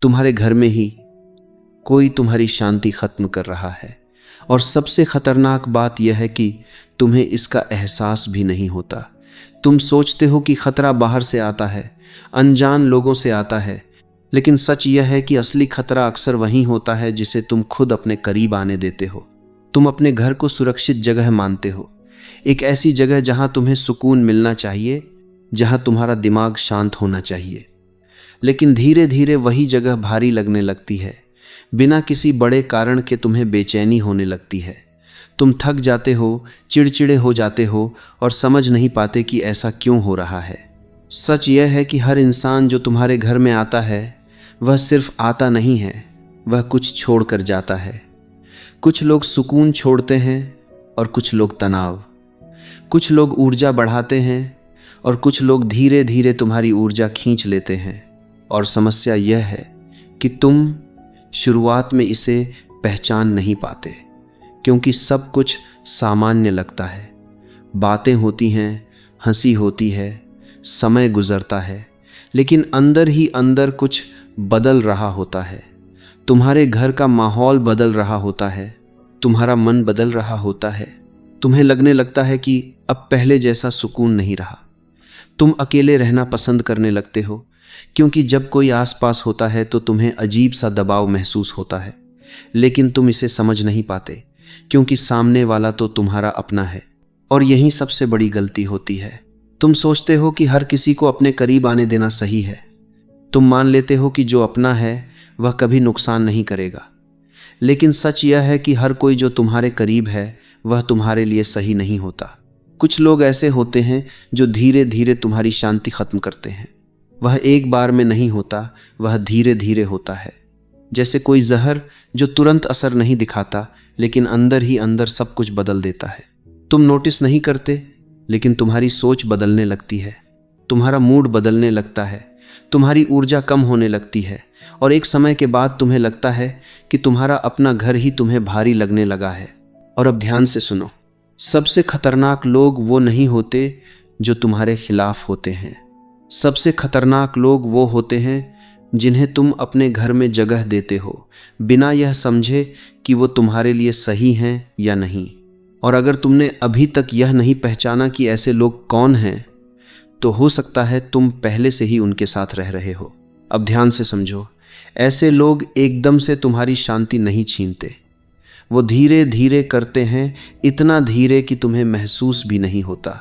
तुम्हारे घर में ही कोई तुम्हारी शांति खत्म कर रहा है। और सबसे खतरनाक बात यह है कि तुम्हें इसका एहसास भी नहीं होता। तुम सोचते हो कि खतरा बाहर से आता है, अनजान लोगों से आता है, लेकिन सच यह है कि असली खतरा अक्सर वहीं होता है जिसे तुम खुद अपने करीब आने देते हो। तुम अपने घर को सुरक्षित जगह मानते हो, एक ऐसी जगह जहां तुम्हें सुकून मिलना चाहिए, जहां तुम्हारा दिमाग शांत होना चाहिए। लेकिन धीरे धीरे वही जगह भारी लगने लगती है। बिना किसी बड़े कारण के तुम्हें बेचैनी होने लगती है। तुम थक जाते हो, चिड़चिड़े हो जाते हो और समझ नहीं पाते कि ऐसा क्यों हो रहा है। सच यह है कि हर इंसान जो तुम्हारे घर में आता है वह सिर्फ आता नहीं है, वह कुछ छोड़ कर जाता है। कुछ लोग सुकून छोड़ते हैं और कुछ लोग तनाव। कुछ लोग ऊर्जा बढ़ाते हैं और कुछ लोग धीरे धीरे तुम्हारी ऊर्जा खींच लेते हैं। और समस्या यह है कि तुम शुरुआत में इसे पहचान नहीं पाते, क्योंकि सब कुछ सामान्य लगता है। बातें होती हैं, हंसी होती है, समय गुजरता है, लेकिन अंदर ही अंदर कुछ बदल रहा होता है। तुम्हारे घर का माहौल बदल रहा होता है, तुम्हारा मन बदल रहा होता है। तुम्हें लगने लगता है कि अब पहले जैसा सुकून नहीं रहा। तुम अकेले रहना पसंद करने लगते हो, क्योंकि जब कोई आसपास होता है तो तुम्हें अजीब सा दबाव महसूस होता है। लेकिन तुम इसे समझ नहीं पाते, क्योंकि सामने वाला तो तुम्हारा अपना है। और यही सबसे बड़ी गलती होती है। तुम सोचते हो कि हर किसी को अपने करीब आने देना सही है। तुम मान लेते हो कि जो अपना है वह कभी नुकसान नहीं करेगा। लेकिन सच यह है कि हर कोई जो तुम्हारे करीब है वह तुम्हारे लिए सही नहीं होता। कुछ लोग ऐसे होते हैं जो धीरे धीरे तुम्हारी शांति खत्म करते हैं। वह एक बार में नहीं होता, वह धीरे धीरे होता है। जैसे कोई जहर जो तुरंत असर नहीं दिखाता, लेकिन अंदर ही अंदर सब कुछ बदल देता है। तुम नोटिस नहीं करते, लेकिन तुम्हारी सोच बदलने लगती है, तुम्हारा मूड बदलने लगता है, तुम्हारी ऊर्जा कम होने लगती है। और एक समय के बाद तुम्हें लगता है कि तुम्हारा अपना घर ही तुम्हें भारी लगने लगा है। और अब ध्यान से सुनो, सबसे खतरनाक लोग वो नहीं होते जो तुम्हारे खिलाफ होते हैं। सबसे खतरनाक लोग वो होते हैं जिन्हें तुम अपने घर में जगह देते हो, बिना यह समझे कि वो तुम्हारे लिए सही हैं या नहीं। और अगर तुमने अभी तक यह नहीं पहचाना कि ऐसे लोग कौन हैं, तो हो सकता है तुम पहले से ही उनके साथ रह रहे हो। अब ध्यान से समझो, ऐसे लोग एकदम से तुम्हारी शांति नहीं छीनते। वो धीरे धीरे करते हैं, इतना धीरे कि तुम्हें महसूस भी नहीं होता।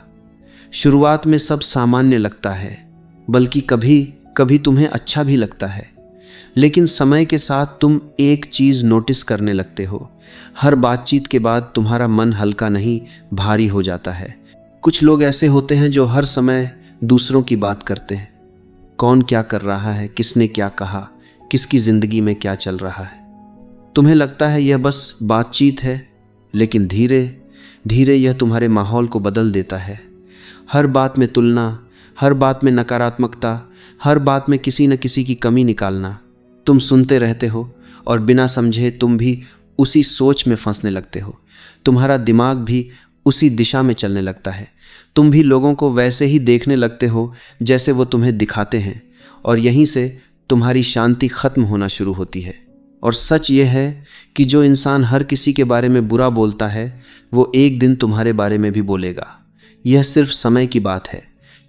शुरुआत में सब सामान्य लगता है, बल्कि कभी कभी तुम्हें अच्छा भी लगता है। लेकिन समय के साथ तुम एक चीज़ नोटिस करने लगते हो। हर बातचीत के बाद तुम्हारा मन हल्का नहीं, भारी हो जाता है। कुछ लोग ऐसे होते हैं जो हर समय दूसरों की बात करते हैं। कौन क्या कर रहा है, किसने क्या कहा, किसकी ज़िंदगी में क्या चल रहा है। तुम्हें लगता है यह बस बातचीत है, लेकिन धीरे धीरे यह तुम्हारे माहौल को बदल देता है। हर बात में तुलना, हर बात में नकारात्मकता, हर बात में किसी न किसी की कमी निकालना। तुम सुनते रहते हो और बिना समझे तुम भी उसी सोच में फंसने लगते हो। तुम्हारा दिमाग भी उसी दिशा में चलने लगता है। तुम भी लोगों को वैसे ही देखने लगते हो जैसे वो तुम्हें दिखाते हैं, और यहीं से तुम्हारी शांति खत्म होना शुरू होती है। और सच ये है कि जो इंसान हर किसी के बारे में बुरा बोलता है, वो एक दिन तुम्हारे बारे में भी बोलेगा। यह सिर्फ समय की बात है,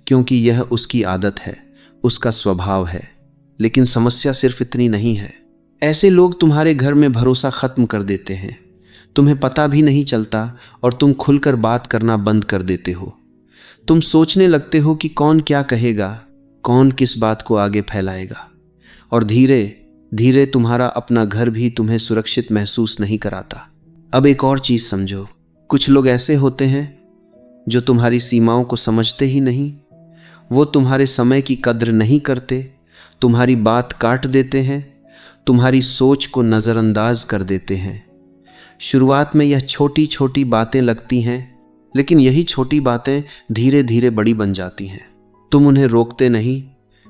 क्योंकि यह उसकी आदत है, उसका स्वभाव है। लेकिन समस्या सिर्फ इतनी नहीं है। ऐसे लोग तुम्हारे घर में भरोसा खत्म कर देते हैं। तुम्हें पता भी नहीं चलता और तुम खुलकर बात करना बंद कर देते हो। तुम सोचने लगते हो कि कौन क्या कहेगा, कौन किस बात को आगे फैलाएगा। और धीरे धीरे तुम्हारा अपना घर भी तुम्हें सुरक्षित महसूस नहीं कराता। अब एक और चीज़ समझो, कुछ लोग ऐसे होते हैं जो तुम्हारी सीमाओं को समझते ही नहीं। वो तुम्हारे समय की कद्र नहीं करते, तुम्हारी बात काट देते हैं, तुम्हारी सोच को नज़रअंदाज कर देते हैं। शुरुआत में यह छोटी छोटी बातें लगती हैं, लेकिन यही छोटी बातें धीरे धीरे बड़ी बन जाती हैं। तुम उन्हें रोकते नहीं,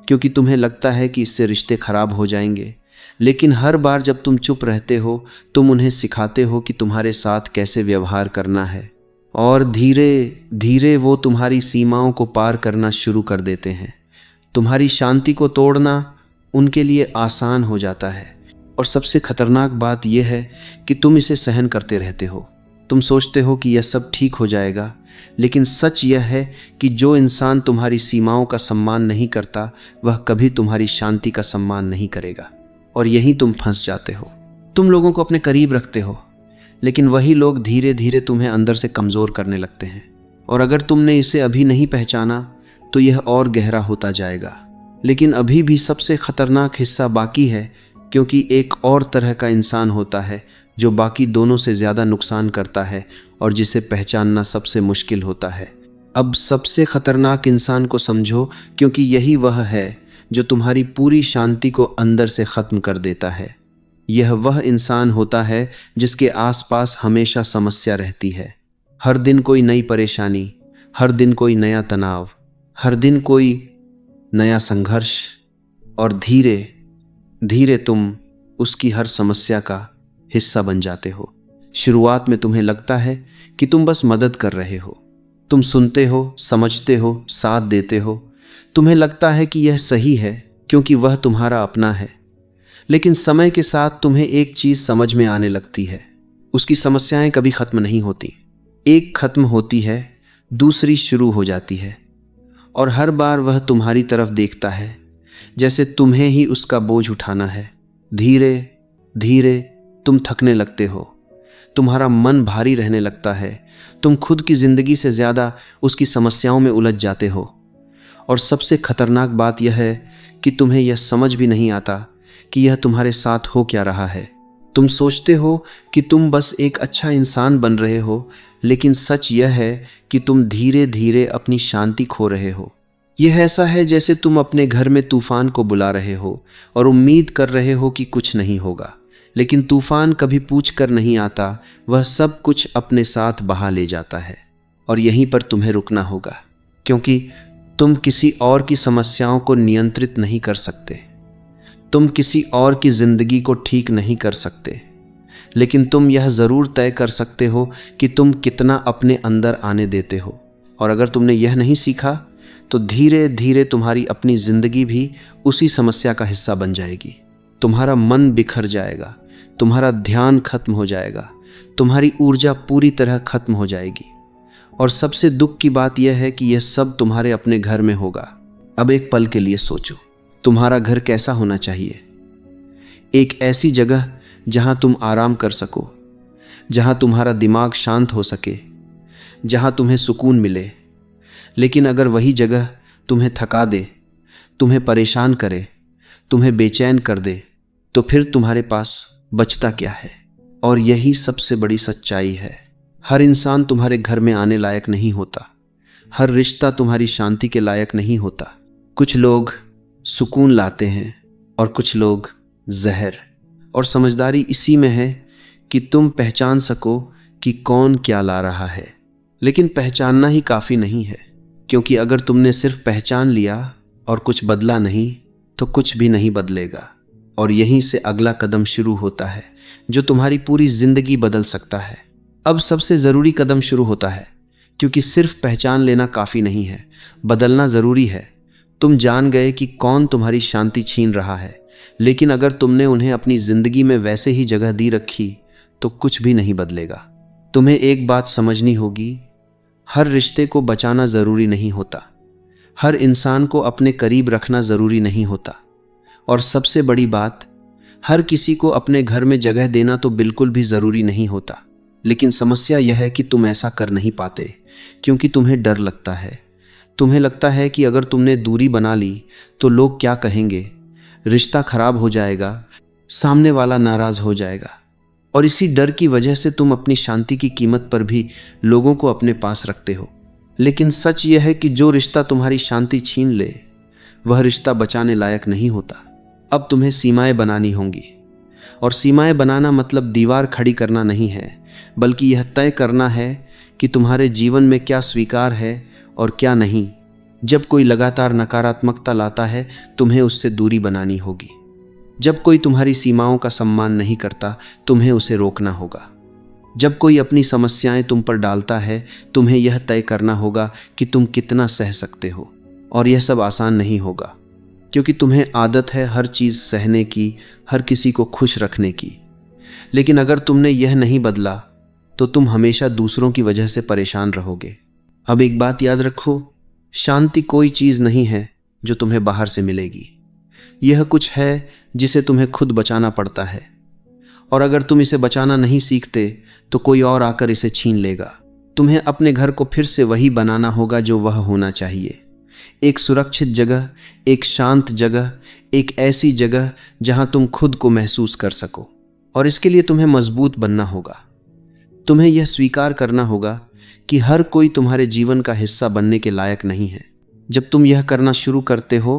क्योंकि तुम्हें लगता है कि इससे रिश्ते खराब हो जाएंगे। लेकिन हर बार जब तुम चुप रहते हो, तुम उन्हें सिखाते हो कि तुम्हारे साथ कैसे व्यवहार करना है। और धीरे धीरे वो तुम्हारी सीमाओं को पार करना शुरू कर देते हैं। तुम्हारी शांति को तोड़ना उनके लिए आसान हो जाता है। और सबसे खतरनाक बात यह है कि तुम इसे सहन करते रहते हो। तुम सोचते हो कि यह सब ठीक हो जाएगा, लेकिन सच यह है कि जो इंसान तुम्हारी सीमाओं का सम्मान नहीं करता वह कभी तुम्हारी शांति का सम्मान नहीं करेगा। और यहीं तुम फंस जाते हो। तुम लोगों को अपने करीब रखते हो, लेकिन वही लोग धीरे धीरे तुम्हें अंदर से कमज़ोर करने लगते हैं। और अगर तुमने इसे अभी नहीं पहचाना तो यह और गहरा होता जाएगा। लेकिन अभी भी सबसे खतरनाक हिस्सा बाकी है, क्योंकि एक और तरह का इंसान होता है जो बाकी दोनों से ज़्यादा नुकसान करता है और जिसे पहचानना सबसे मुश्किल होता है। अब सबसे खतरनाक इंसान को समझो, क्योंकि यही वह है जो तुम्हारी पूरी शांति को अंदर से ख़त्म कर देता है। यह वह इंसान होता है जिसके आसपास हमेशा समस्या रहती है। हर दिन कोई नई परेशानी, हर दिन कोई नया तनाव, हर दिन कोई नया संघर्ष। और धीरे धीरे तुम उसकी हर समस्या का हिस्सा बन जाते हो। शुरुआत में तुम्हें लगता है कि तुम बस मदद कर रहे हो। तुम सुनते हो, समझते हो, साथ देते हो। तुम्हें लगता है कि यह सही है क्योंकि वह तुम्हारा अपना है। लेकिन समय के साथ तुम्हें एक चीज़ समझ में आने लगती है, उसकी समस्याएं कभी ख़त्म नहीं होती। एक ख़त्म होती है, दूसरी शुरू हो जाती है। और हर बार वह तुम्हारी तरफ देखता है जैसे तुम्हें ही उसका बोझ उठाना है। धीरे धीरे तुम थकने लगते हो, तुम्हारा मन भारी रहने लगता है। तुम खुद की ज़िंदगी से ज़्यादा उसकी समस्याओं में उलझ जाते हो। और सबसे खतरनाक बात यह है कि तुम्हें यह समझ भी नहीं आता कि यह तुम्हारे साथ हो क्या रहा है। तुम सोचते हो कि तुम बस एक अच्छा इंसान बन रहे हो, लेकिन सच यह है कि तुम धीरे धीरे अपनी शांति खो रहे हो। यह ऐसा है जैसे तुम अपने घर में तूफान को बुला रहे हो और उम्मीद कर रहे हो कि कुछ नहीं होगा, लेकिन तूफान कभी पूछ कर नहीं आता, वह सब कुछ अपने साथ बहा ले जाता है। और यहीं पर तुम्हें रुकना होगा, क्योंकि तुम किसी और की समस्याओं को नियंत्रित नहीं कर सकते, तुम किसी और की जिंदगी को ठीक नहीं कर सकते, लेकिन तुम यह ज़रूर तय कर सकते हो कि तुम कितना अपने अंदर आने देते हो। और अगर तुमने यह नहीं सीखा तो धीरे धीरे तुम्हारी अपनी ज़िंदगी भी उसी समस्या का हिस्सा बन जाएगी। तुम्हारा मन बिखर जाएगा, तुम्हारा ध्यान खत्म हो जाएगा, तुम्हारी ऊर्जा पूरी तरह खत्म हो जाएगी। और सबसे दुख की बात यह है कि यह सब तुम्हारे अपने घर में होगा। अब एक पल के लिए सोचो, तुम्हारा घर कैसा होना चाहिए? एक ऐसी जगह जहां तुम आराम कर सको, जहां तुम्हारा दिमाग शांत हो सके, जहां तुम्हें सुकून मिले। लेकिन अगर वही जगह तुम्हें थका दे, तुम्हें परेशान करे, तुम्हें बेचैन कर दे, तो फिर तुम्हारे पास बचता क्या है? और यही सबसे बड़ी सच्चाई है। हर इंसान तुम्हारे घर में आने लायक नहीं होता, हर रिश्ता तुम्हारी शांति के लायक नहीं होता। कुछ लोग सुकून लाते हैं और कुछ लोग जहर। और समझदारी इसी में है कि तुम पहचान सको कि कौन क्या ला रहा है। लेकिन पहचानना ही काफ़ी नहीं है, क्योंकि अगर तुमने सिर्फ पहचान लिया और कुछ बदला नहीं तो कुछ भी नहीं बदलेगा। और यहीं से अगला कदम शुरू होता है जो तुम्हारी पूरी ज़िंदगी बदल सकता है। अब सबसे ज़रूरी कदम शुरू होता है, क्योंकि सिर्फ पहचान लेना काफ़ी नहीं है, बदलना ज़रूरी है। तुम जान गए कि कौन तुम्हारी शांति छीन रहा है, लेकिन अगर तुमने उन्हें अपनी ज़िंदगी में वैसे ही जगह दी रखी तो कुछ भी नहीं बदलेगा। तुम्हें एक बात समझनी होगी, हर रिश्ते को बचाना ज़रूरी नहीं होता, हर इंसान को अपने करीब रखना ज़रूरी नहीं होता, और सबसे बड़ी बात, हर किसी को अपने घर में जगह देना तो बिल्कुल भी ज़रूरी नहीं होता। लेकिन समस्या यह है कि तुम ऐसा कर नहीं पाते, क्योंकि तुम्हें डर लगता है। तुम्हें लगता है कि अगर तुमने दूरी बना ली तो लोग क्या कहेंगे, रिश्ता खराब हो जाएगा, सामने वाला नाराज़ हो जाएगा। और इसी डर की वजह से तुम अपनी शांति की कीमत पर भी लोगों को अपने पास रखते हो। लेकिन सच यह है कि जो रिश्ता तुम्हारी शांति छीन ले वह रिश्ता बचाने लायक नहीं होता। अब तुम्हें सीमाएं बनानी होंगी, और सीमाएं बनाना मतलब दीवार खड़ी करना नहीं है, बल्कि यह तय करना है कि तुम्हारे जीवन में क्या स्वीकार है और क्या नहीं। जब कोई लगातार नकारात्मकता लाता है तुम्हें उससे दूरी बनानी होगी। जब कोई तुम्हारी सीमाओं का सम्मान नहीं करता तुम्हें उसे रोकना होगा। जब कोई अपनी समस्याएं तुम पर डालता है तुम्हें यह तय करना होगा कि तुम कितना सह सकते हो। और यह सब आसान नहीं होगा, क्योंकि तुम्हें आदत है हर चीज़ सहने की, हर किसी को खुश रखने की। लेकिन अगर तुमने यह नहीं बदला तो तुम हमेशा दूसरों की वजह से परेशान रहोगे। अब एक बात याद रखो, शांति कोई चीज़ नहीं है जो तुम्हें बाहर से मिलेगी। यह कुछ है जिसे तुम्हें खुद बचाना पड़ता है, और अगर तुम इसे बचाना नहीं सीखते तो कोई और आकर इसे छीन लेगा। तुम्हें अपने घर को फिर से वही बनाना होगा जो वह होना चाहिए, एक सुरक्षित जगह, एक शांत जगह, एक ऐसी जगह जहां तुम खुद को महसूस कर सको। और इसके लिए तुम्हें मजबूत बनना होगा। तुम्हें यह स्वीकार करना होगा कि हर कोई तुम्हारे जीवन का हिस्सा बनने के लायक नहीं है। जब तुम यह करना शुरू करते हो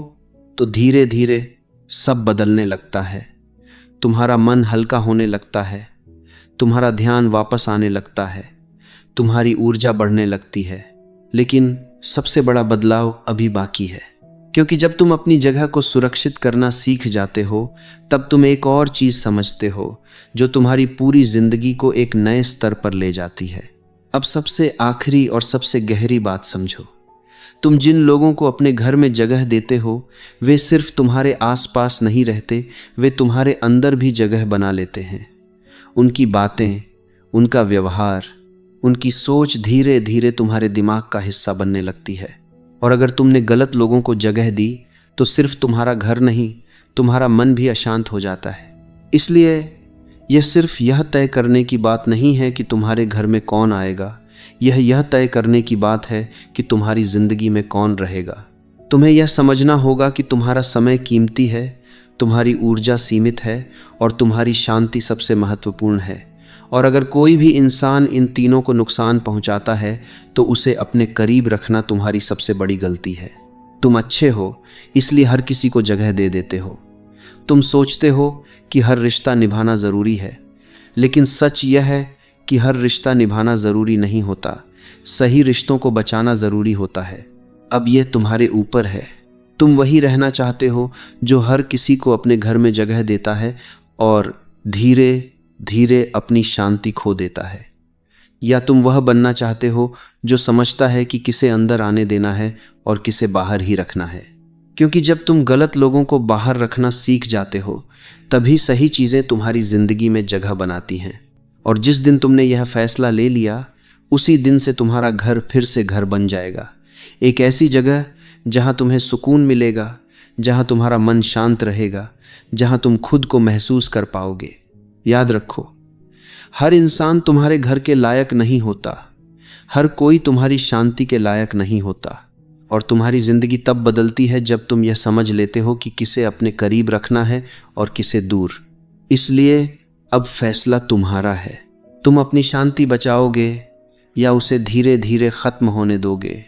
तो धीरे धीरे सब बदलने लगता है। तुम्हारा मन हल्का होने लगता है, तुम्हारा ध्यान वापस आने लगता है, तुम्हारी ऊर्जा बढ़ने लगती है। लेकिन सबसे बड़ा बदलाव अभी बाकी है, क्योंकि जब तुम अपनी जगह को सुरक्षित करना सीख जाते हो तब तुम एक और चीज़ समझते हो जो तुम्हारी पूरी जिंदगी को एक नए स्तर पर ले जाती है। अब सबसे आखिरी और सबसे गहरी बात समझो, तुम जिन लोगों को अपने घर में जगह देते हो वे सिर्फ तुम्हारे आसपास नहीं रहते, वे तुम्हारे अंदर भी जगह बना लेते हैं। उनकी बातें, उनका व्यवहार, उनकी सोच धीरे धीरे तुम्हारे दिमाग का हिस्सा बनने लगती है। और अगर तुमने गलत लोगों को जगह दी तो सिर्फ तुम्हारा घर नहीं, तुम्हारा मन भी अशांत हो जाता है। इसलिए यह सिर्फ यह तय करने की बात नहीं है कि तुम्हारे घर में कौन आएगा, यह तय करने की बात है कि तुम्हारी जिंदगी में कौन रहेगा। तुम्हें यह समझना होगा कि तुम्हारा समय कीमती है, तुम्हारी ऊर्जा सीमित है और तुम्हारी शांति सबसे महत्वपूर्ण है। और अगर कोई भी इंसान इन तीनों को नुकसान पहुंचाता है तो उसे अपने करीब रखना तुम्हारी सबसे बड़ी गलती है। तुम अच्छे हो इसलिए हर किसी को जगह दे देते हो। तुम सोचते हो कि हर रिश्ता निभाना ज़रूरी है, लेकिन सच यह है कि हर रिश्ता निभाना ज़रूरी नहीं होता, सही रिश्तों को बचाना ज़रूरी होता है। अब यह तुम्हारे ऊपर है। तुम वही रहना चाहते हो जो हर किसी को अपने घर में जगह देता है और धीरे धीरे अपनी शांति खो देता है, या तुम वह बनना चाहते हो जो समझता है कि किसे अंदर आने देना है और किसे बाहर ही रखना है। क्योंकि जब तुम गलत लोगों को बाहर रखना सीख जाते हो तभी सही चीज़ें तुम्हारी ज़िंदगी में जगह बनाती हैं। और जिस दिन तुमने यह फैसला ले लिया उसी दिन से तुम्हारा घर फिर से घर बन जाएगा, एक ऐसी जगह जहां तुम्हें सुकून मिलेगा, जहां तुम्हारा मन शांत रहेगा, जहां तुम खुद को महसूस कर पाओगे। याद रखो, हर इंसान तुम्हारे घर के लायक नहीं होता, हर कोई तुम्हारी शांति के लायक नहीं होता। और तुम्हारी ज़िंदगी तब बदलती है जब तुम यह समझ लेते हो कि किसे अपने करीब रखना है और किसे दूर। इसलिए अब फैसला तुम्हारा है, तुम अपनी शांति बचाओगे या उसे धीरे धीरे ख़त्म होने दोगे।